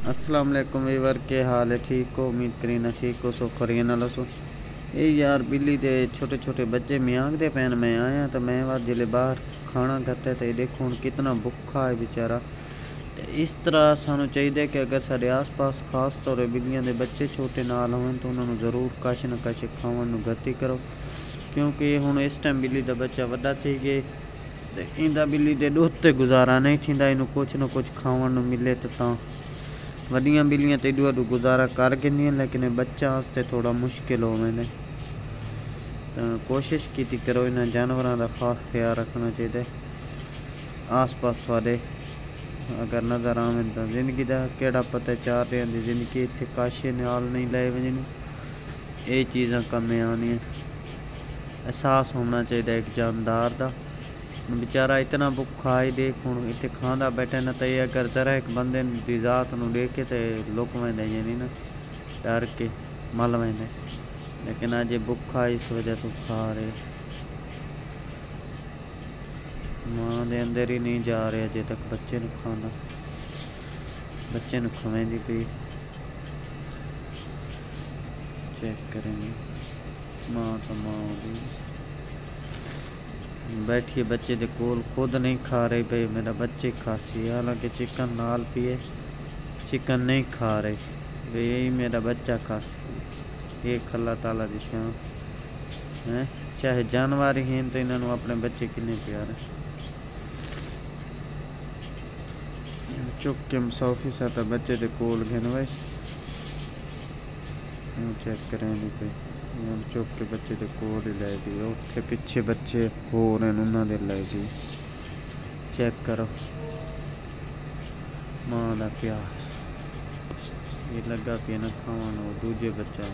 अस्सलाम वालेकुम वीवर, के हाल है? ठीक हो? उम्मीद करी ना ठीक हो। सो खरिए ना लसो ये यार बिल्ली दे छोटे छोटे बच्चे मियांग दे पैन में आया तो मैं बार जिले बाहर खाना खाते तो देखो हूँ कितना भुखा है बेचारा। तो इस तरह सानू चाहिए कि अगर साढ़े आस पास खास तौर पर बिल्लियां दे बच्चे छोटे नाल हों तो उन्होंने जरूर कश न कश खावन गति करो, क्योंकि हुण इस टाइम बिल्ली का बच्चा वड्डा थी गए तो इंदा बिल्ली दे दुध ते गुजारा नहीं थींदा, इनू कुछ न कुछ खावन मिले तो वड्डियां बिल्लियां तो एडू एडू गुजारा कर गंदियां, लेकिन बच्चा वास्ते थोड़ा मुश्किल हो मैंने तो कोशिश की करो इन्होंने जानवरों का खास ख्याल रखना चाहिए। आस पास थोड़े अगर नज़र आवे तो जिंदगी का केड़ा पता चार रहे हैं जिंदगी इतने काशे नाल नहीं लाए वजन ये चीज़ा कम आनी एहसास होना चाहिए एक जानदार का। बेचारा इतना भुखा है देख हूँ इतने खाँदा बैठे ना तो ये अगर जरा एक बंदे की जात न देखे तो लुक वेंदे यानी ना डर के मल वेंदे, लेकिन अज भुखा इस वजह तो खा रहे मां दे अंदर ही नहीं जा रहे अजे तक बच्चे न खाना बच्चे न खवेंदी पी चेक करेंगे माँ तो माँ बैठिए बच्चे के कोल खुद नहीं खा रहे भाई मेरा बच्चे खासी है, हालांकि चिकन नाल पिए चिकन नहीं खा रहे भाई यही मेरा बच्चा खासी। एक अल्लाह ताला दी शान है, चाहे जानवर ही हैं तो इन्होंने अपने बच्चे कितने प्यारे चुक के मुसाफी सा तो बच्चे के कोल घन वै चेक करें भाई चुक के बच्चे के कोल ही लै दी उत्थे पिछे बच्चे होर हैं उन्होंने लै दी चेक करो मां का प्यार ये लगा पिया ना खावन दूजे बच्चा